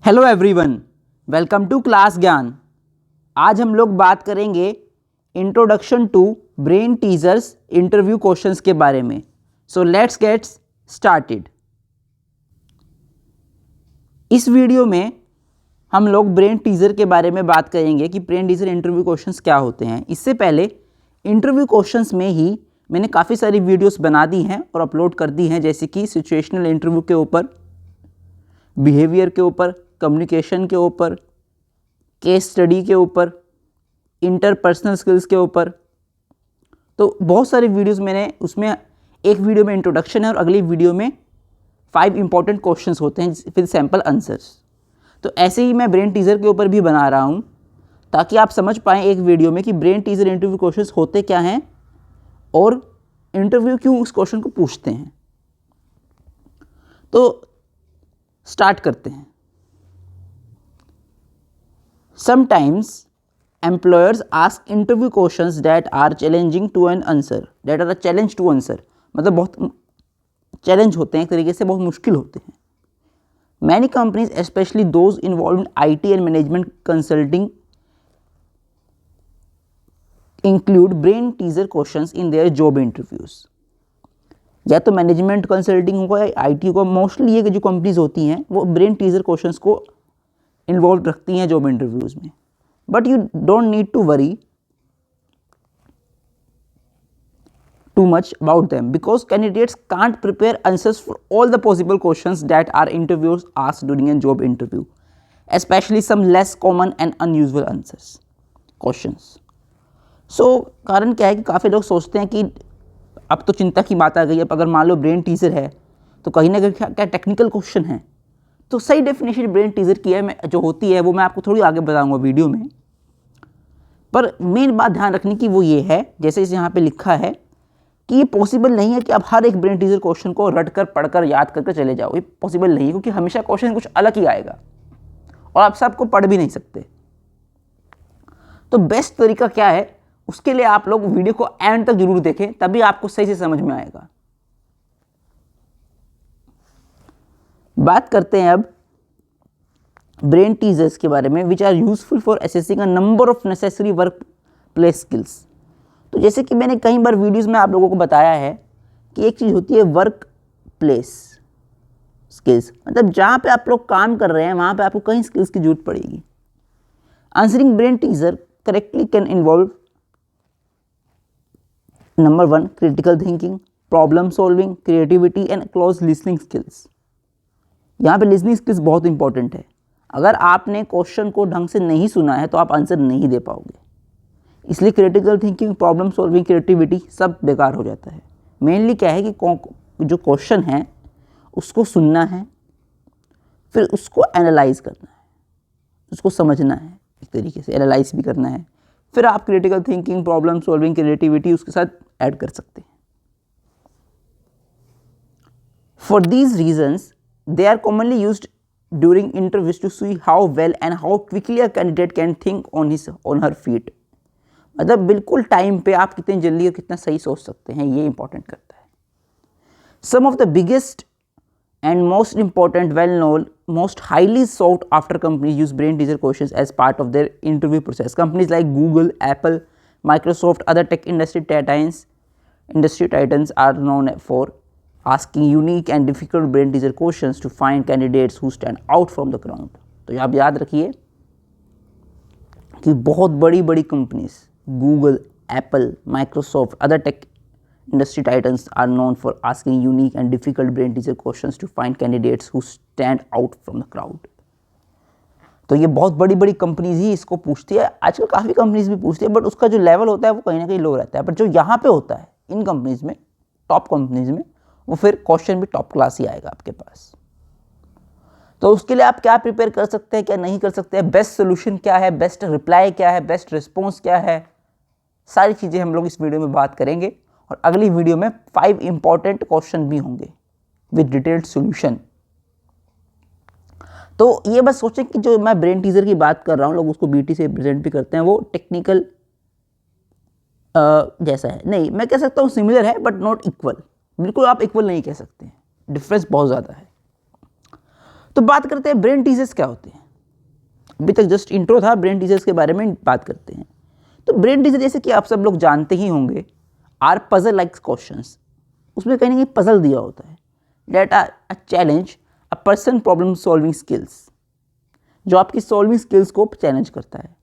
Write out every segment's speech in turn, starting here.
Hello everyone, welcome to class Gyaan. आज हम लोग बात करेंगे introduction to brain teasers interview questions के बारे में। So let's get started. इस वीडियो में हम लोग ब्रेन टीजर के बारे में बात करेंगे कि ब्रेन टीजर इंटरव्यू क्वेश्चंस क्या होते हैं। इससे पहले इंटरव्यू क्वेश्चंस में ही मैंने काफ़ी सारी वीडियोस बना दी हैं और अपलोड कर दी हैं, जैसे कि सिचुएशनल इंटरव्यू के ऊपर, बिहेवियर के ऊपर, कम्युनिकेशन के ऊपर, केस स्टडी के ऊपर, इंटरपर्सनल स्किल्स के ऊपर। तो बहुत सारी वीडियोस मैंने उसमें, एक वीडियो में इंट्रोडक्शन है और अगली वीडियो में 5 इंपॉर्टेंट क्वेश्चंस होते हैं विद सैम्पल आंसर्स। तो ऐसे ही मैं ब्रेन टीजर के ऊपर भी बना रहा हूँ ताकि आप समझ पाएँ एक वीडियो में कि ब्रेन टीजर इंटरव्यू क्वेश्चंस होते क्या हैं और इंटरव्यू क्यों उस क्वेश्चन को पूछते हैं। तो स्टार्ट करते हैं। Sometimes employers ask interview questions that are challenging to an answer, that are a challenge to answer, मतलब बहुत चैलेंज होते हैं, एक तरीके से बहुत मुश्किल होते हैं। Many companies, especially those involved in IT and management consulting, include brain teaser questions in their job interviews. या तो मैनेजमेंट कंसल्टिंग होगा या IT होगा, मोस्टली ये जो कंपनीज होती हैं वो ब्रेन टीजर क्वेश्चंस को इन्वॉल्व रखती हैं जॉब इंटरव्यूज में। But you don't need to worry too much about them because candidates can't prepare answers for all the possible questions that are interviews asked during an job interview, especially some less common and unusual answers questions. So कारण क्या है कि काफ़ी लोग सोचते हैं कि अब तो चिंता की बात आ गई, अब अगर मान लो ब्रेन टीजर है तो कहीं ना कहीं क्या टेक्निकल क्वेश्चन है। तो सही डेफिनेशन ब्रेन टीजर की है मैं जो होती है वो मैं आपको थोड़ी आगे बताऊंगा वीडियो में। पर मेन बात ध्यान रखने की वो ये है, जैसे इस यहाँ पे लिखा है कि ये पॉसिबल नहीं है कि आप हर एक ब्रेन टीजर क्वेश्चन को रट कर पढ़कर याद करके चले जाओ। ये पॉसिबल नहीं है क्योंकि हमेशा क्वेश्चन कुछ अलग ही आएगा और आप सबको पढ़ भी नहीं सकते। तो बेस्ट तरीका क्या है, उसके लिए आप लोग वीडियो को एंड तक जरूर देखें, तभी आपको सही से समझ में आएगा। बात करते हैं अब ब्रेन टीजर्स के बारे में, which are useful for assessing a number of necessary work place skills. तो जैसे कि मैंने कई बार वीडियोस में आप लोगों को बताया है कि एक चीज़ होती है वर्क प्लेस स्किल्स, मतलब जहाँ पे आप लोग काम कर रहे हैं वहाँ पे आपको कई स्किल्स की जरूरत पड़ेगी। Answering brain teaser correctly can involve number 1 critical thinking, problem solving, creativity and close listening skills. यहाँ पे लिसनिंग स्किल्स बहुत इंपॉर्टेंट है। अगर आपने क्वेश्चन को ढंग से नहीं सुना है तो आप आंसर नहीं दे पाओगे, इसलिए critical thinking, problem solving, creativity सब बेकार हो जाता है। मेनली क्या है कि जो क्वेश्चन है उसको सुनना है, फिर उसको एनालाइज करना है, उसको समझना है, एक तरीके से एनालाइज भी करना है, फिर आप critical thinking, problem solving, creativity उसके साथ ऐड कर सकते हैं। For these reasons they are commonly used during interviews to see how well and how quickly a candidate can think on his on her feet। मतलब बिल्कुल time पे आप कितनी जल्दी और कितना सही सोच सकते हैं, ये इंपॉर्टेंट करता है। Some of the biggest and most important, well known, most highly sought after companies use brain teaser questions as part of their interview process। Companies like Google, Apple, Microsoft, other tech industry titans are known for asking unique and difficult brain teaser questions to find candidates who stand out from the crowd। तो आप याद रखिए कि बहुत बड़ी बड़ी companies Google, Apple, Microsoft, other tech industry titans are known for asking unique and difficult brain teaser questions to find candidates who stand out from the crowd. तो ये बहुत बड़ी बड़ी कंपनीज ही इसको पूछती है, आजकल काफ़ी कंपनीज भी पूछती है, बट उसका जो लेवल होता है वो कहीं ना कहीं लो रहता है। बट जो यहाँ पे होता है इन कंपनीज में, टॉप कंपनीज में, वो फिर क्वेश्चन भी टॉप क्लास ही आएगा आपके पास। तो उसके लिए आप क्या प्रिपेयर कर सकते हैं, क्या नहीं कर सकते हैं, बेस्ट सोल्यूशन क्या है, बेस्ट रिप्लाई क्या है, बेस्ट रिस्पॉन्स क्या है, सारी चीज़ें हम लोग इस वीडियो में बात करेंगे। और अगली वीडियो में 5 इंपॉर्टेंट क्वेश्चन भी होंगे विद डिटेल्ड सोल्यूशन। तो ये बस सोचें कि जो मैं ब्रेन टीजर की बात कर रहा हूँ, लोग उसको BT से प्रेजेंट भी करते हैं, वो टेक्निकल जैसा है नहीं, मैं कह सकता हूँ सिमिलर है बट नॉट इक्वल। बिल्कुल आप इक्वल नहीं कह सकते, डिफरेंस बहुत ज़्यादा है। तो बात करते हैं ब्रेन टीजर्स क्या होते हैं। अभी तक जस्ट इंट्रो था, ब्रेन टीजर्स के बारे में बात करते हैं। तो ब्रेन टीजर जैसे कि आप सब लोग जानते ही होंगे आर पजल लाइक क्वेश्चंस। उसमें कहीं ना कहीं पजल दिया होता है, that are a challenge a person problem solving skills, जो आपकी सॉल्विंग स्किल्स को चैलेंज करता है।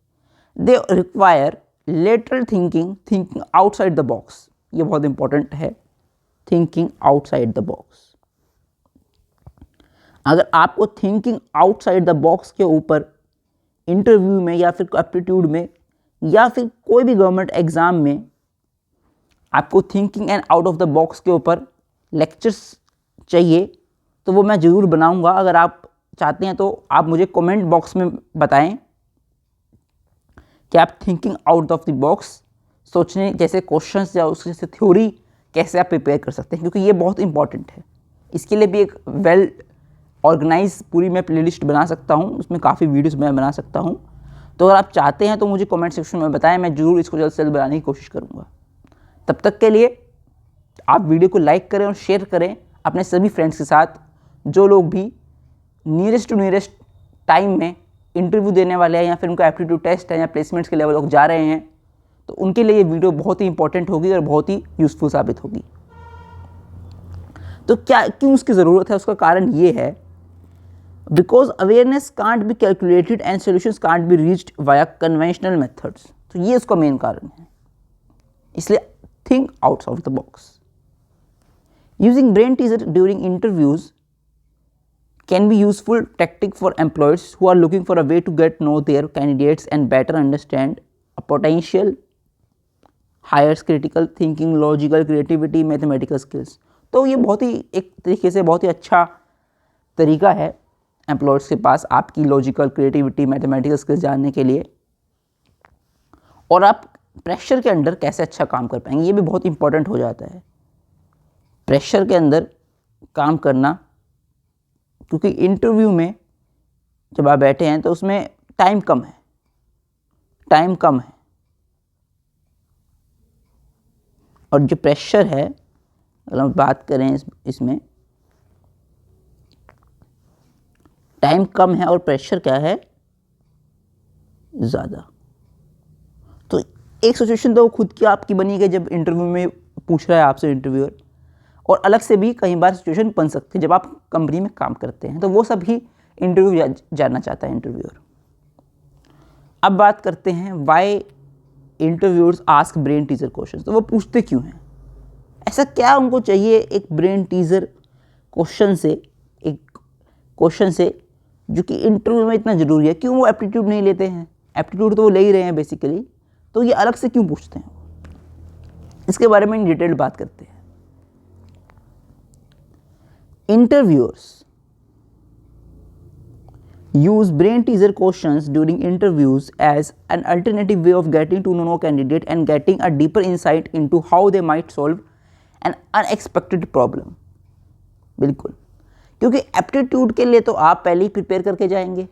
They require lateral thinking, thinking outside the box. ये बहुत इंपॉर्टेंट है, थिंकिंग आउटसाइड द बॉक्स। अगर आपको थिंकिंग आउटसाइड द बॉक्स के ऊपर इंटरव्यू में या फिर एप्टीट्यूड में या फिर कोई भी गवर्नमेंट एग्जाम में आपको thinking and out of the box के ऊपर लेक्चर्स चाहिए तो वो मैं ज़रूर बनाऊंगा। अगर आप चाहते हैं तो आप मुझे कमेंट बॉक्स में बताएं कि आप thinking out of the box, सोचने जैसे क्वेश्चंस या उसके जैसे थ्योरी कैसे आप प्रिपेयर कर सकते हैं, क्योंकि ये बहुत इंपॉर्टेंट है। इसके लिए भी एक वेल ऑर्गेनाइज पूरी मैं प्लेलिस्ट बना सकता हूँ, उसमें काफ़ी वीडियोस मैं बना सकता हूँ। तो अगर आप चाहते हैं तो मुझे कमेंट सेक्शन में बताएं, मैं ज़रूर इसको जल्द से जल्द बनाने की कोशिश करूँगा। तब तक के लिए आप वीडियो को लाइक करें और शेयर करें अपने सभी फ्रेंड्स के साथ, जो लोग भी नियरेस्ट टू नियरेस्ट टाइम में इंटरव्यू देने वाले हैं या फिर उनका एप्टीट्यूड टेस्ट है या प्लेसमेंट्स के लेवल लोग जा रहे हैं, तो उनके लिए ये वीडियो बहुत ही इंपॉर्टेंट होगी और बहुत ही यूज़फुल साबित होगी। तो क्यों उसकी ज़रूरत है, उसका कारण ये है, because awareness can't be calculated and solutions can't be reached via conventional methods. तो ये उसका मेन कारण है, इसलिए think out of the box. Using brain teaser during interviews can be useful tactic for employers who are looking for a way to get know their candidates and better understand a potential hires critical thinking, logical creativity, mathematical skills। तो ये बहुत ही एक तरीके से बहुत ही अच्छा तरीका है एम्प्लॉयर्स के पास आपकी लॉजिकल क्रिएटिविटी, मैथमेटिकल स्किल्स जानने के लिए, और आप प्रेशर के अंदर कैसे अच्छा काम कर पाएंगे, ये भी बहुत इंपॉर्टेंट हो जाता है प्रेशर के अंदर काम करना। क्योंकि इंटरव्यू में जब आप बैठे हैं तो उसमें टाइम कम है, और जो प्रेशर है, अगर हम बात करें इसमें टाइम कम है और प्रेशर क्या है, ज़्यादा। तो एक सिचुएशन तो खुद की आपकी बनी है जब इंटरव्यू में पूछ रहा है आपसे इंटरव्यूअर, और अलग से भी कई बार सिचुएशन बन सकती है जब आप कंपनी में काम करते हैं, तो वो सब ही इंटरव्यू जानना चाहता है इंटरव्यूअर। अब बात करते हैं why interviewers ask brain teaser question. तो वो पूछते क्यों हैं, ऐसा क्या उनको चाहिए एक ब्रेन टीजर क्वेश्चन से जो कि इंटरव्यू में इतना ज़रूरी है। क्यों वो एप्टीट्यूड नहीं लेते हैं, एप्टीट्यूड तो वो ले ही रहे हैं बेसिकली, तो ये अलग से क्यों पूछते हैं, इसके बारे में डिटेल बात करते हैं। Interviewers use brain teaser questions during interviews as an alternative way of getting to know a candidate and getting a deeper insight into how they might solve an unexpected problem। बिल्कुल, क्योंकि aptitude के लिए तो आप पहले ही prepare करके जाएंगे,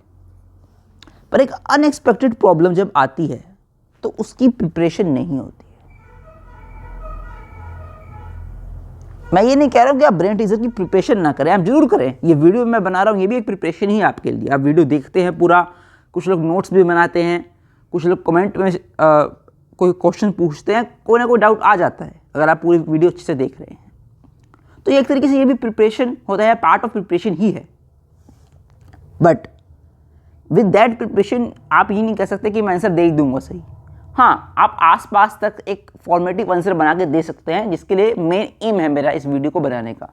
पर एक अनएक्सपेक्टेड प्रॉब्लम जब आती है तो उसकी प्रिपरेशन नहीं होती है। मैं ये नहीं कह रहा हूँ कि आप ब्रेन टीजर की प्रिपरेशन ना करें, आप जरूर करें। ये वीडियो मैं बना रहा हूँ, ये भी एक प्रिपरेशन ही है आपके लिए। आप वीडियो देखते हैं पूरा, कुछ लोग नोट्स भी बनाते हैं, कुछ लोग कमेंट में कोई क्वेश्चन पूछते हैं, कोई ना कोई डाउट आ जाता है अगर आप पूरी वीडियो अच्छे से देख रहे हैं। तो एक तरीके से ये भी प्रिपरेशन होता है, पार्ट ऑफ प्रिपरेशन ही है। बट विद दैट प्रिपरेशन आप ये नहीं कह सकते कि मैं आंसर दे दूंगा सही। हाँ, आप आसपास तक एक फॉर्मेटिव आंसर बना के दे सकते हैं, जिसके लिए मेन एम है मेरा इस वीडियो को बनाने का।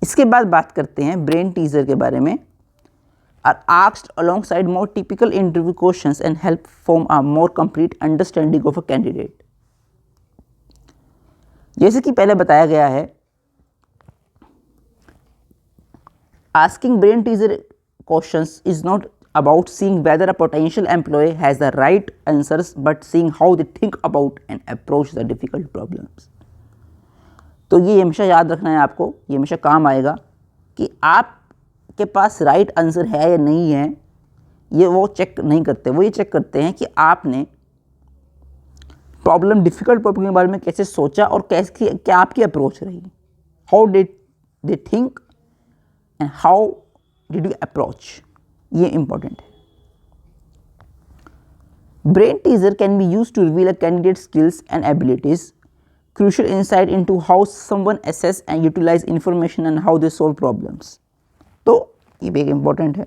इसके बाद बात करते हैं ब्रेन टीजर के बारे में। Are asked alongside more typical interview questions and help form a more complete understanding of a candidate. जैसे कि पहले बताया गया है, asking brain teaser questions is not about seeing whether a potential employee has the right answers, but seeing how they think about and approach the difficult problems। तो ये हमेशा याद रखना है आपको, ये हमेशा काम आएगा कि आपके पास राइट आंसर है या नहीं है। ये वो चेक नहीं करते, वो ये चेक करते हैं कि आपने डिफिकल्ट प्रॉब्लम के बारे में कैसे सोचा और कैसे क्या आपकी अप्रोच रही। How did they think and how did you approach, ये इंपॉर्टेंट है। Brain teaser can be use to reveal a candidate skills and abilities, crucial insight into how someone assess and utilize information and how they solve problems. तो ये भी एक important है।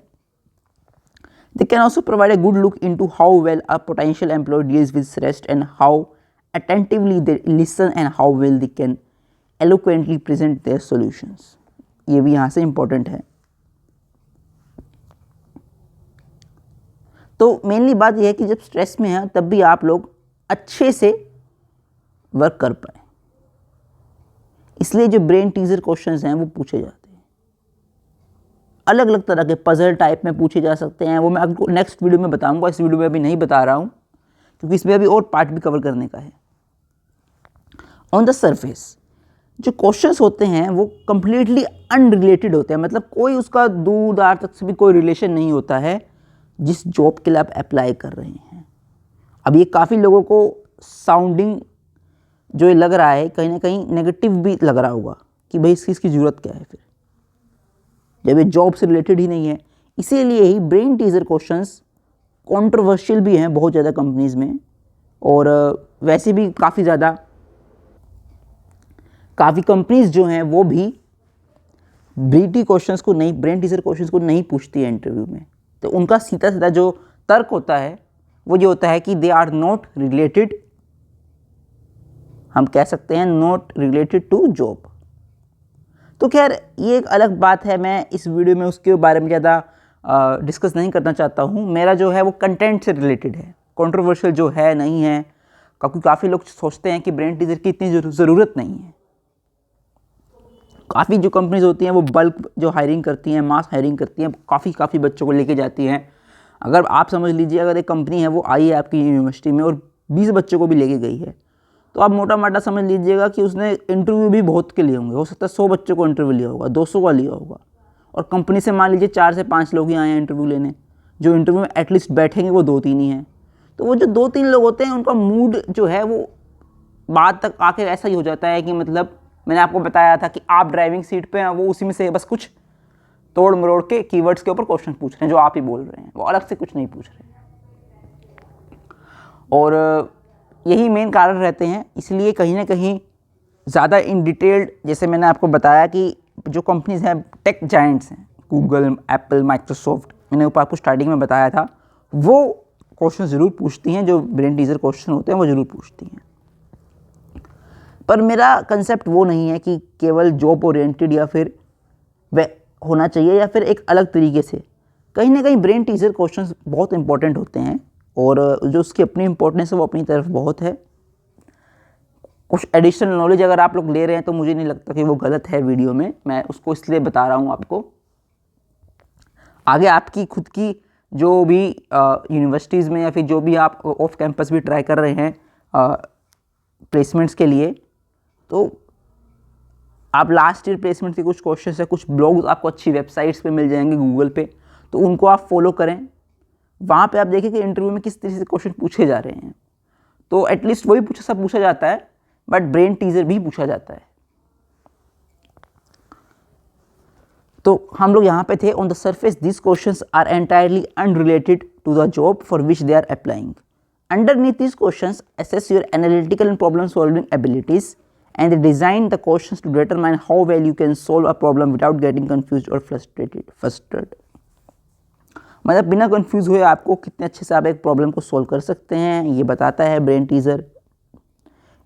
They can also provide a good look into how well a potential employee deals with stress and how attentively they listen and how well they can eloquently present their solutions. ये भी यहाँ से important है। तो mainly बात यह है कि जब स्ट्रेस में है तब भी आप लोग अच्छे से वर्क कर पाए, इसलिए जो ब्रेन टीजर क्वेश्चंस हैं वो पूछे जाते हैं। अलग अलग तरह के पजल टाइप में पूछे जा सकते हैं, वो मैं आपको नेक्स्ट वीडियो में बताऊंगा, इस वीडियो में अभी नहीं बता रहा हूँ क्योंकि इसमें अभी और पार्ट भी कवर करने का है। ऑन द सरफेस जो क्वेश्चंस होते हैं वो कंप्लीटली अनरिलेटेड होते हैं, मतलब कोई उसका दूर दार तक से भी कोई रिलेशन नहीं होता है जिस जॉब के लिए आप अप्लाई कर रहे हैं। अब ये काफ़ी लोगों को साउंडिंग जो लग रहा है कहीं ना कहीं नेगेटिव भी लग रहा होगा कि भाई इसकी ज़रूरत क्या है फिर, जब ये जॉब से रिलेटेड ही नहीं है। इसीलिए ही ब्रेन टीजर क्वेश्चंस कंट्रोवर्शियल भी हैं बहुत ज़्यादा कंपनीज़ में, और वैसे भी काफ़ी कंपनीज़ जो हैं वो भी ब्रेन टीजर क्वेश्चंस को नहीं पूछती है इंटरव्यू में। तो उनका सीधा सीधा जो तर्क होता है वो ये होता है कि दे आर नॉट रिलेटेड, हम कह सकते हैं नॉट रिलेटेड टू जॉब। तो खैर ये एक अलग बात है, मैं इस वीडियो में उसके बारे में ज़्यादा डिस्कस नहीं करना चाहता हूँ। मेरा जो है वो कंटेंट से रिलेटेड है, कंट्रोवर्शियल जो है नहीं है, क्योंकि काफ़ी लोग सोचते हैं कि ब्रेन टीजर की इतनी ज़रूरत नहीं है। काफ़ी जो कंपनीज होती हैं वो बल्क जो हायरिंग करती हैं, मास हायरिंग करती हैं, काफ़ी बच्चों को लेके जाती हैं। अगर आप समझ लीजिए अगर एक कंपनी है वो आई है आपकी यूनिवर्सिटी में और 20 बच्चों को भी लेके गई है, तो आप मोटा माटा समझ लीजिएगा कि उसने इंटरव्यू भी बहुत के लिए होंगे, हो सकता है 100 बच्चों को इंटरव्यू लिया होगा, 200 का लिया होगा, और कंपनी से मान लीजिए 4 से 5 लोग ही आए हैं इंटरव्यू लेने, जो इंटरव्यू में एटलीस्ट बैठेंगे वो 2-3 ही हैं। तो वो जो 2-3 लोग होते हैं उनका मूड जो है वो बाद तक आके ऐसा ही हो जाता है कि मतलब मैंने आपको बताया था कि आप ड्राइविंग सीट पे हैं, वो उसी में से बस कुछ तोड़ मरोड़ के कीवर्ड्स के ऊपर क्वेश्चन पूछ रहे हैं जो आप ही बोल रहे हैं, वो अलग से कुछ नहीं पूछ रहे हैं। और यही मेन कारण रहते हैं, इसलिए कहीं ना कहीं ज़्यादा इन डिटेल्ड, जैसे मैंने आपको बताया कि जो कंपनीज हैं टेक जायंट्स हैं, गूगल, एप्पल, माइक्रोसॉफ्ट, मैंने ऊपर आपको स्टार्टिंग में बताया था, वो क्वेश्चन ज़रूर पूछती हैं, जो ब्रेन टीजर क्वेश्चन होते हैं वो ज़रूर पूछती हैं। पर मेरा कंसेप्ट वो नहीं है कि केवल जॉब ओरिएंटेड या फिर वह होना चाहिए या फिर एक अलग तरीके से। कहीं ना कहीं ब्रेन टीजर क्वेश्चंस बहुत इंपॉर्टेंट होते हैं, और जो उसकी अपनी इंपॉर्टेंस है वो अपनी तरफ बहुत है। कुछ एडिशनल नॉलेज अगर आप लोग ले रहे हैं तो मुझे नहीं लगता कि वो गलत है वीडियो में, मैं उसको इसलिए बता रहा हूँ आपको। आगे आपकी खुद की जो भी यूनिवर्सिटीज़ में या फिर जो भी आप ऑफ कैंपस भी ट्राई कर रहे हैं प्लेसमेंट्स के लिए, तो आप लास्ट ईयर प्लेसमेंट के कुछ क्वेश्चन है, कुछ ब्लॉग्स आपको अच्छी वेबसाइट्स पे मिल जाएंगे गूगल पे, तो उनको आप फॉलो करें। वहाँ पे आप देखें कि इंटरव्यू में किस तरह से क्वेश्चन पूछे जा रहे हैं, तो एटलीस्ट वही पूछा जाता है, बट ब्रेन टीजर भी पूछा जाता है। तो हम लोग यहाँ पे थे, on the surface this questions are entirely unrelated to the job for which they are applying. Underneath this questions assess your analytical and problem solving abilities and they design the questions to determine how well you can solve a problem without getting confused or frustrated। मतलब बिना confuse हुए आपको कितने अच्छे से आप एक problem को सॉल्व कर सकते हैं, ये बताता है ब्रेन टीजर।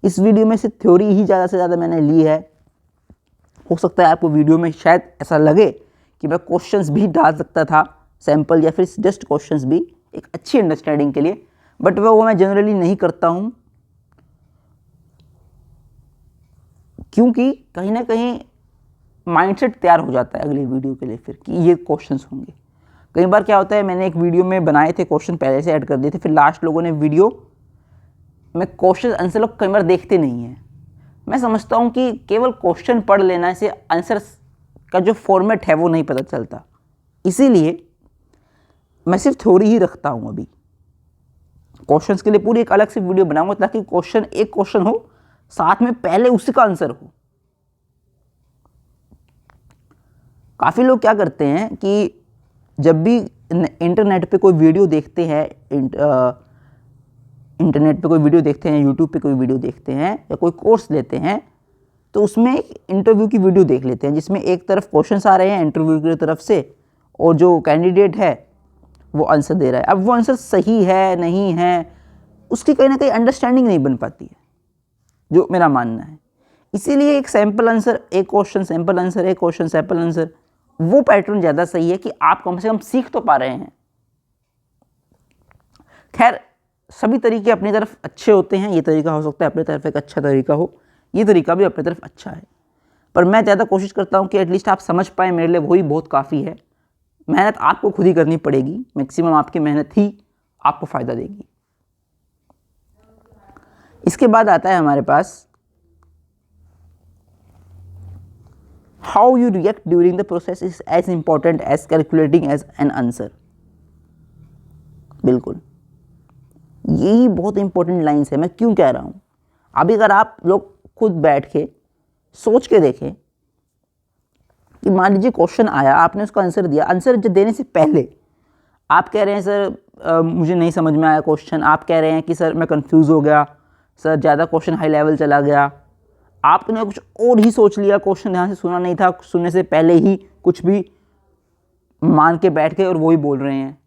इस वीडियो में से थ्योरी ही ज़्यादा से ज़्यादा मैंने ली है। हो सकता है आपको वीडियो में शायद ऐसा लगे कि मैं क्वेश्चंस भी डाल सकता था सैम्पल, या फिर जस्ट क्वेश्चंस भी एक अच्छी अंडरस्टैंडिंग के लिए, बट वो मैं जनरली नहीं करता हूँ, क्योंकि कहीं ना कहीं माइंडसेट तैयार हो जाता है अगली वीडियो के लिए फिर कि ये क्वेश्चंस होंगे। कई बार क्या होता है, मैंने एक वीडियो में बनाए थे क्वेश्चन पहले से ऐड कर दिए थे, फिर लास्ट लोगों ने वीडियो में क्वेश्चन आंसर लोग कई बार देखते नहीं हैं। मैं समझता हूँ कि केवल क्वेश्चन पढ़ लेना से आंसर का जो फॉर्मेट है वो नहीं पता चलता, इसीलिए मैं सिर्फ थ्योरी ही रखता हूँ। अभी क्वेश्चंस के लिए पूरी एक अलग से वीडियो बनाऊंगा ताकि एक क्वेश्चन हो, साथ में पहले उसी का आंसर हो। काफ़ी लोग क्या करते हैं कि जब भी इंटरनेट पे कोई वीडियो देखते हैं, इंटरनेट पे कोई वीडियो देखते हैं, यूट्यूब पे कोई वीडियो देखते हैं या कोई कोर्स लेते हैं, तो उसमें एक इंटरव्यू की वीडियो देख लेते हैं जिसमें एक तरफ क्वेश्चंस आ रहे हैं इंटरव्यू की तरफ से और जो कैंडिडेट है वो आंसर दे रहा है। अब वो आंसर सही है नहीं है उसकी कहीं ना कहीं अंडरस्टैंडिंग नहीं बन पाती है, जो मेरा मानना है। इसीलिए एक सैम्पल आंसर, एक क्वेश्चन सैम्पल आंसर, एक क्वेश्चन सैम्पल आंसर, वो पैटर्न ज़्यादा सही है कि आप कम से कम सीख तो पा रहे हैं। खैर, सभी तरीके अपनी तरफ अच्छे होते हैं, ये तरीका हो सकता है अपनी तरफ एक अच्छा तरीका हो, ये तरीका भी अपनी तरफ अच्छा है, पर मैं ज़्यादा कोशिश करता हूँ कि एटलीस्ट आप समझ पाएँ, मेरे लिए वही बहुत काफ़ी है। मेहनत आपको खुद ही करनी पड़ेगी, मैक्सिमम आपकी मेहनत ही आपको फ़ायदा देगी। इसके बाद आता है हमारे पास how you react during the process is as important as calculating as an answer. बिल्कुल, यही बहुत इंपॉर्टेंट लाइन्स है। मैं क्यों कह रहा हूँ, अभी अगर आप लोग खुद बैठ के सोच के देखें कि मान लीजिए क्वेश्चन आया, आपने उसका आंसर दिया, आंसर देने से पहले आप कह रहे हैं सर मुझे नहीं समझ में आया क्वेश्चन, आप कह रहे हैं कि सर मैं कंफ्यूज हो गया, सर ज़्यादा क्वेश्चन हाई लेवल चला गया, आपने कुछ और ही सोच लिया, क्वेश्चन ध्यान से सुना नहीं था, सुनने से पहले ही कुछ भी मान के बैठ गए और वही बोल रहे हैं।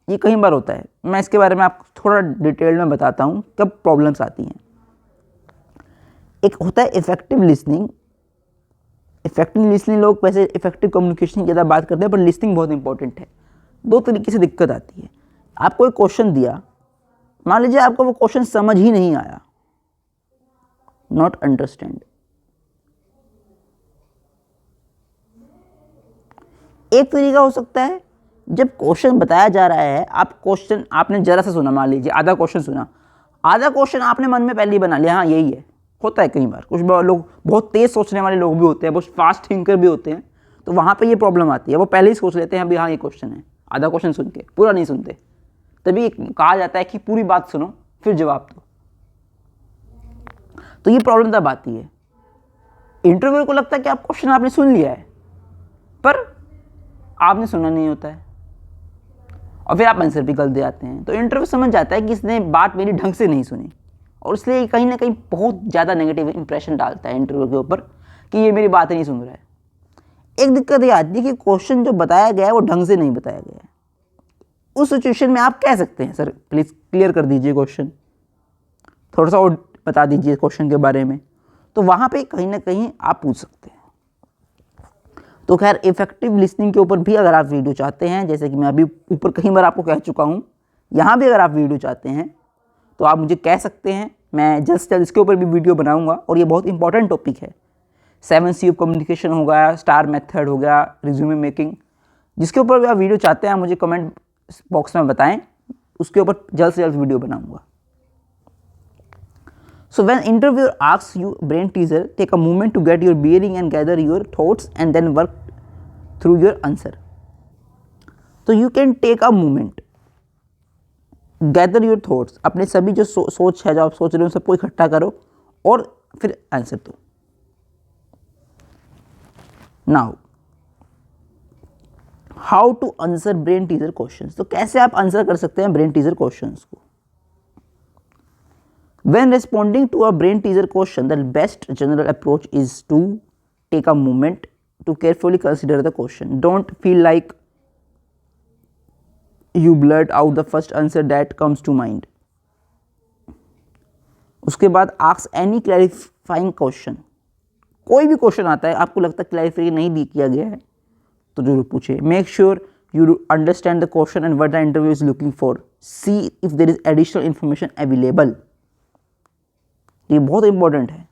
ये कई बार होता है, मैं इसके बारे में आपको थोड़ा डिटेल में बताता हूँ कब प्रॉब्लम्स आती हैं। एक होता है इफेक्टिव लिसनिंग। इफेक्टिव लिसनिंग लोग वैसे इफेक्टिव कम्युनिकेशन की ज़्यादा बात करते हैं, पर लिसनिंग बहुत इंपॉर्टेंट है। दो तरीके से दिक्कत आती है। आपको एक क्वेश्चन दिया, मान लीजिए आपको वो क्वेश्चन समझ ही नहीं आया, नॉट अंडरस्टैंड। एक तरीका हो सकता है जब क्वेश्चन बताया जा रहा है, आप क्वेश्चन आपने जरा सा सुना, मान लीजिए आधा क्वेश्चन सुना, आधा क्वेश्चन आपने मन में पहले ही बना लिया, हाँ यही है। होता है कई बार, कुछ लोग बहुत तेज सोचने वाले लोग भी होते हैं, बहुत फास्ट थिंकर भी होते हैं, तो वहाँ पे ये प्रॉब्लम आती है। वो पहले ही सोच लेते हैं अभी हाँ ये क्वेश्चन है, आधा क्वेश्चन सुन के पूरा नहीं सुनते। तभी कहा जाता है कि पूरी बात सुनो फिर जवाब दो। तो ये प्रॉब्लम तब आती है। इंटरव्यू को लगता है कि आप क्वेश्चन आपने सुन लिया है, पर आपने सुना नहीं होता है और फिर आप आंसर भी गलत दे आते हैं। तो इंटरव्यू समझ जाता है कि इसने बात मेरी ढंग से नहीं सुनी, और इसलिए कहीं ना कहीं बहुत ज़्यादा नेगेटिव इंप्रेशन डालता है इंटरव्यू के ऊपर कि ये मेरी बात नहीं सुन रहा है। एक दिक्कत ये आती है कि क्वेश्चन जो बताया गया है वो ढंग से नहीं बताया गया है। उस सिचुएशन में आप कह सकते हैं सर प्लीज़ क्लियर कर दीजिए क्वेश्चन, थोड़ा सा और बता दीजिए क्वेश्चन के बारे में, तो वहाँ पे कहीं ना कहीं आप पूछ सकते हैं। तो खैर, इफेक्टिव लिसनिंग के ऊपर भी अगर आप वीडियो चाहते हैं, जैसे कि मैं अभी ऊपर कई बार आपको कह चुका हूँ, यहाँ भी अगर आप वीडियो चाहते हैं तो आप मुझे कह सकते हैं, मैं जल्द से जल्द इसके ऊपर भी वीडियो बनाऊँगा। और ये बहुत इंपॉर्टेंट टॉपिक है। 7C ऑफ कम्युनिकेशन हो गया, स्टार मेथड हो गया, रिज्यूमे मेकिंग, जिसके ऊपर भी आप वीडियो चाहते हैं आप मुझे कमेंट बॉक्स में बताएं, उसके ऊपर जल्द से जल्द वीडियो बनाऊँगा। So when interviewer asks you brain teaser, take a moment to get your bearing and gather your thoughts and then work through your answer. So you can take a moment, gather your thoughts, अपने सभी जो सोच है, जो आप सोच रहे हो सबको इकट्ठा करो और फिर आंसर दो। Now, how to answer brain teaser questions? तो कैसे आप आंसर कर सकते हैं brain teaser questions को? When responding to a brain teaser question, the best general approach is to take a moment to carefully consider the question. Don't feel like you blurt out the first answer that comes to mind. उसके बाद ask any clarifying question. कोई भी question आता है आपको लगता है clarify नहीं किया गया है तो जरूर पूछे। Make sure you understand the question and what the interview is looking for. See if there is additional information available. ये बहुत इंपॉर्टेंट है।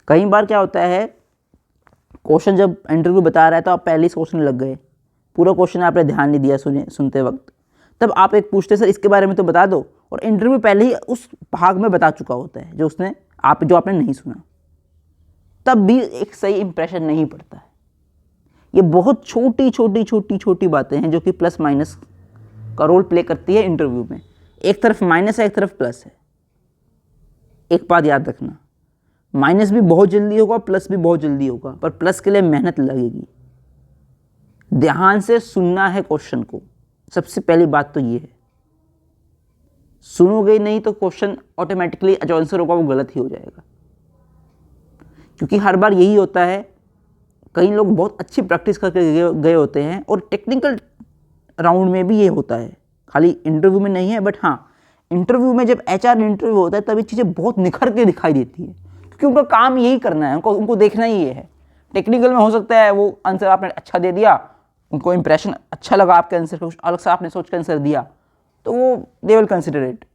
कई बार क्या होता है, क्वेश्चन जब इंटरव्यू बता रहा है तो आप पहले ही सोचने लग गए, पूरा क्वेश्चन आपने ध्यान नहीं दिया सुनते वक्त, तब आप एक पूछते सर इसके बारे में तो बता दो, और इंटरव्यू पहले ही उस भाग में बता चुका होता है जो आपने नहीं सुना, तब भी एक सही इंप्रेशन नहीं पड़ता है। ये बहुत छोटी छोटी छोटी छोटी बातें हैं जो कि प्लस माइनस का रोल प्ले करती है इंटरव्यू में। एक तरफ माइनस है, एक तरफ प्लस है। एक बात याद रखना, माइनस भी बहुत जल्दी होगा, प्लस भी बहुत जल्दी होगा, पर प्लस के लिए मेहनत लगेगी। ध्यान से सुनना है क्वेश्चन को, सबसे पहली बात तो ये है। सुनोगे नहीं तो क्वेश्चन ऑटोमेटिकली जो आंसर होगा वो गलत ही हो जाएगा, क्योंकि हर बार यही होता है। कई लोग बहुत अच्छी प्रैक्टिस करके गए होते हैं और टेक्निकल राउंड में भी ये होता है, खाली इंटरव्यू में नहीं है। बट हाँ, इंटरव्यू में जब एचआर इंटरव्यू होता है तभी चीज़ें बहुत निखर के दिखाई देती है, क्योंकि उनका काम यही करना है, उनको देखना ही ये है। टेक्निकल में हो सकता है वो आंसर आपने अच्छा दे दिया, उनको इंप्रेशन अच्छा लगा आपके आंसर का, कुछ अलग से आपने सोच कर आंसर दिया तो वो they will consider it.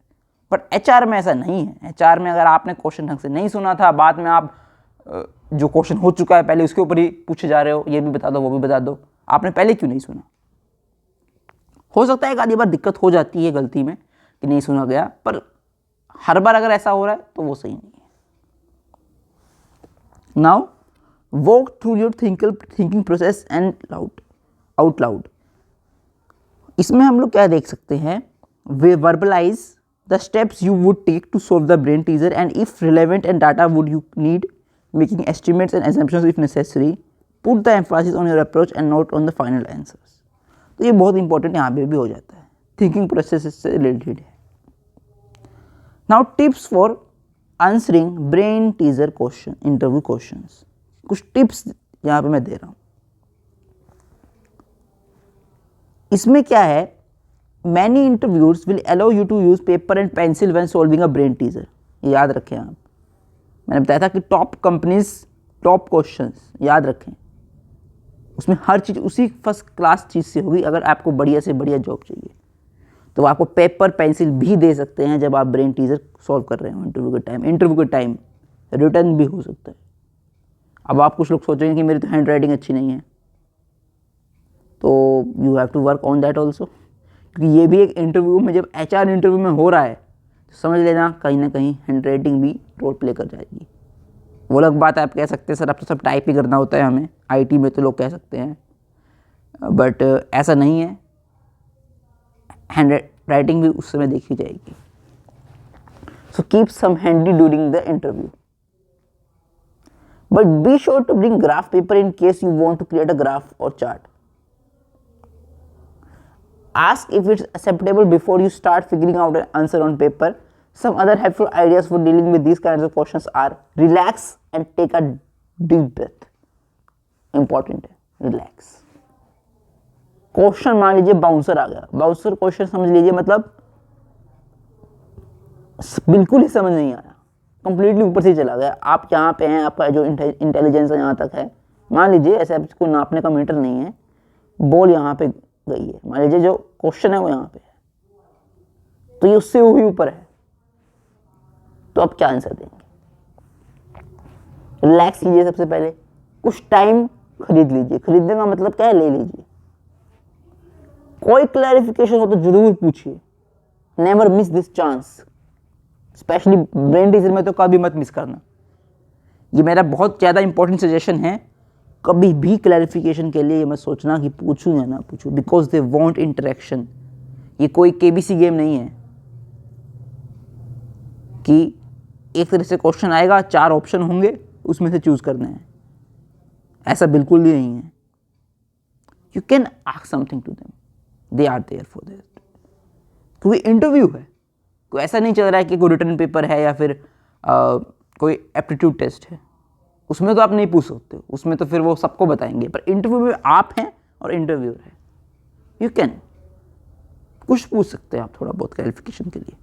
But HR में ऐसा नहीं है। एचआर में अगर आपने क्वेश्चन ढंग से नहीं सुना था, बाद में आप जो क्वेश्चन हो चुका है पहले उसके ऊपर ही पूछे जा रहे हो, ये भी बता दो वो भी बता दो, आपने पहले क्यों नहीं सुना। हो सकता है एक आधी बार दिक्कत हो जाती है गलती में कि नहीं सुना गया, पर हर बार अगर ऐसा हो रहा है तो वो सही नहीं है। Now walk through your thinking process and out loud. इसमें हम लोग क्या देख सकते हैं, we verbalize the steps you would take to solve the brain teaser and if relevant and data would you need making estimates and assumptions if necessary, put the emphasis on your approach and not on the final answers. तो ये बहुत important यहाँ पे भी हो जाता है, thinking process से रिलेटेड है। Now tips for answering brain teaser question, interview questions. कुछ टिप्स यहाँ पे मैं दे रहा हूँ। इसमें क्या है, many interviews will allow you to use paper and pencil when solving a brain teaser. ये याद रखें आप, मैंने बताया था कि टॉप कंपनीज टॉप क्वेश्चंस याद रखें, उसमें हर चीज़ उसी फर्स्ट क्लास चीज़ से होगी। अगर आपको बढ़िया से बढ़िया जॉब चाहिए तो आपको पेपर पेंसिल भी दे सकते हैं जब आप ब्रेन टीजर सॉल्व कर रहे हो इंटरव्यू के टाइम रिटर्न भी हो सकता है। अब आप कुछ लोग सोचेंगे कि मेरी तो हैंड राइटिंग अच्छी नहीं है, तो you have to work on that also, क्योंकि ये भी एक इंटरव्यू में, जब एचआर इंटरव्यू में हो रहा है तो समझ लेना कहीं ना कहीं हैंड राइटिंग भी रोल प्ले कर जाएगी। वो अलग बात है, आप कह सकते हैं सर अब तो सब टाइप ही करना होता है हमें, आईटी में तो लोग कह सकते हैं, बट ऐसा नहीं है, हैंड राइटिंग भी उस समय देखी जाएगी। So keep some handy during the interview, but be sure to bring graph paper in case you want to create a graph और chart. Ask if it's acceptable before you start figuring out an answer on paper. Some other helpful ideas for dealing with these kinds of questions are relax and take a deep breath. Important है, relax. Question मान लीजिए bouncer आ गया, bouncer question समझ लीजिए मतलब बिल्कुल ही समझ नहीं आया, कंप्लीटली ऊपर से चला गया। आप यहाँ पे हैं, आपका जो इंटेलिजेंस है यहाँ तक है, मान लीजिए ऐसे आपको नापने का मीटर नहीं है, बॉल यहाँ पे गई है, मान लीजिए जो क्वेश्चन है वो यहाँ पे है, तो ये उससे वही ऊपर है, तो आप क्या आंसर देंगे? रिलैक्स कीजिए, सबसे पहले कुछ टाइम खरीद लीजिए। खरीदने का मतलब क्या है, ले लीजिए। कोई क्लैरिफिकेशन हो तो जरूर पूछिए, never miss this chance, specially brain teaser में तो कभी मत मिस करना। ये मेरा बहुत ज़्यादा इंपॉर्टेंट सजेशन है, कभी भी क्लैरिफिकेशन के लिए मत सोचना कि पूछूं या ना पूछूं, बिकॉज दे वांट इंटरेक्शन। ये कोई केबीसी गेम नहीं है कि एक तरह से क्वेश्चन आएगा, 4 ऑप्शन होंगे, उसमें से चूज करना है, ऐसा बिल्कुल भी नहीं है। You can ask something to them, they are there for that, क्योंकि इंटरव्यू है, कोई ऐसा नहीं चल रहा है कि कोई रिटर्न पेपर है या फिर कोई एप्टीट्यूड टेस्ट है, उसमें तो आप नहीं पूछ सकते, उसमें तो फिर वो सबको बताएंगे, पर इंटरव्यू में आप हैं और इंटरव्यूअर है, यू कैन कुछ पूछ सकते हैं आप थोड़ा बहुत क्लैरिफिकेशन के लिए।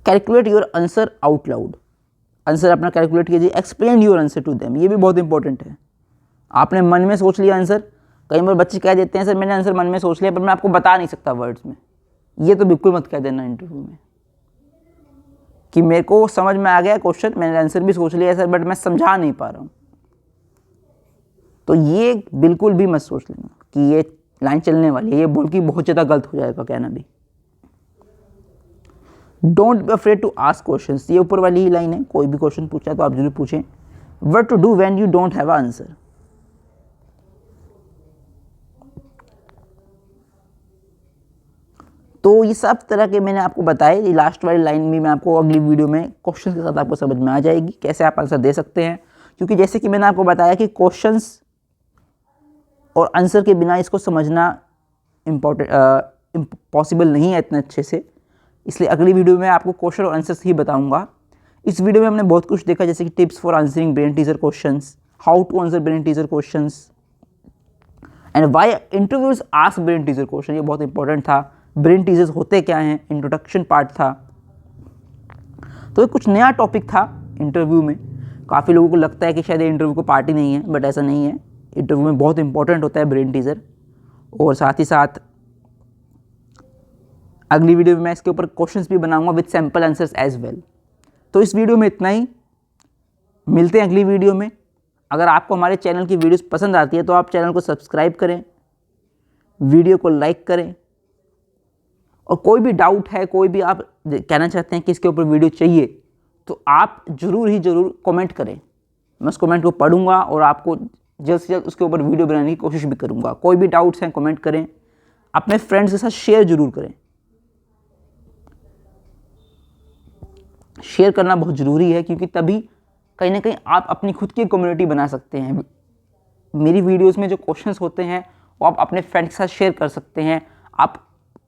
Calculate your answer out loud, answer अपना कैलकुलेट कीजिए। Explain your answer to them, ये भी बहुत इंपॉर्टेंट है। आपने मन में सोच लिया आंसर, कई बार बच्चे कह देते हैं सर मैंने आंसर मन में सोच लिया पर मैं आपको बता नहीं सकता वर्ड्स में, ये तो बिल्कुल मत कह देना इंटरव्यू में कि मेरे को समझ में आ गया क्वेश्चन, मैंने आंसर भी सोच लिया सर बट मैं समझा नहीं पा रहा हूँ, तो ये बिल्कुल भी मत सोच लेना कि ये लाइन चलने वाली है, ये बोल के बहुत ज़्यादा गलत हो जाएगा कहना भी। Don't be afraid to ask questions, ये ऊपर वाली ही लाइन है, कोई भी क्वेश्चन पूछा तो आप जरूर पूछें। What to do when you don't have answer, तो ये सब तरह के मैंने आपको बताए, ये लास्ट वाली लाइन भी मैं आपको अगली वीडियो में क्वेश्चन के साथ आपको समझ में आ जाएगी कैसे आप आंसर दे सकते हैं, क्योंकि जैसे कि मैंने आपको बताया कि क्वेश्चंस और आंसर के बिना इसको समझना पॉसिबल नहीं है इतने अच्छे से, इसलिए अगली वीडियो में आपको क्वेश्चन और आंसर्स ही बताऊंगा। इस वीडियो में हमने बहुत कुछ देखा, जैसे कि tips for answering brain teaser questions, how to answer brain teaser questions, and why interviews ask brain teaser question, ये बहुत इंपॉर्टेंट था। ब्रेन टीजर्स होते क्या हैं, इंट्रोडक्शन पार्ट था। तो ये कुछ नया टॉपिक था इंटरव्यू में। काफ़ी लोगों को लगता है कि शायद ये इंटरव्यू को पार्ट ही नहीं है, बट ऐसा नहीं है। इंटरव्यू में बहुत इंपॉर्टेंट होता है ब्रेन टीजर। और साथ ही साथ अगली वीडियो में मैं इसके ऊपर क्वेश्चंस भी बनाऊंगा with sample answers as well. तो इस वीडियो में इतना ही, मिलते हैं अगली वीडियो में। अगर आपको हमारे चैनल की वीडियोस पसंद आती है तो आप चैनल को सब्सक्राइब करें, वीडियो को लाइक करें, और कोई भी डाउट है, कोई भी आप कहना चाहते हैं कि इसके ऊपर वीडियो चाहिए, तो आप ज़रूर कमेंट करें। मैं उस कमेंट को पढ़ूंगा और आपको जल्द से जल्द उसके ऊपर वीडियो बनाने की कोशिश भी करूंगा। कोई भी डाउट्स हैं कमेंट करें, अपने फ्रेंड्स के साथ शेयर जरूर करें। शेयर करना बहुत ज़रूरी है, क्योंकि तभी कहीं ना कहीं आप अपनी खुद की कम्युनिटी बना सकते हैं। मेरी वीडियोस में जो क्वेश्चंस होते हैं वो आप अपने फ्रेंड्स के साथ शेयर कर सकते हैं। आप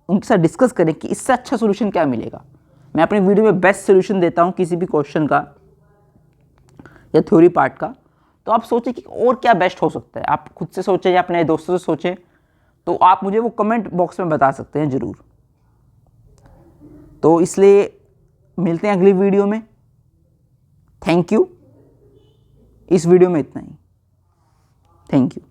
उनके साथ डिस्कस करें कि इससे अच्छा सोल्यूशन क्या मिलेगा। मैं अपनी वीडियो में बेस्ट सोल्यूशन देता हूँ किसी भी क्वेश्चन का या थ्योरी पार्ट का, तो आप सोचें कि और क्या बेस्ट हो सकता है। आप खुद से सोचें या अपने दोस्तों से सोचें, तो आप मुझे वो कमेंट बॉक्स में बता सकते हैं ज़रूर। तो इसलिए मिलते हैं अगली वीडियो में। Thank you. इस वीडियो में इतना ही। Thank you.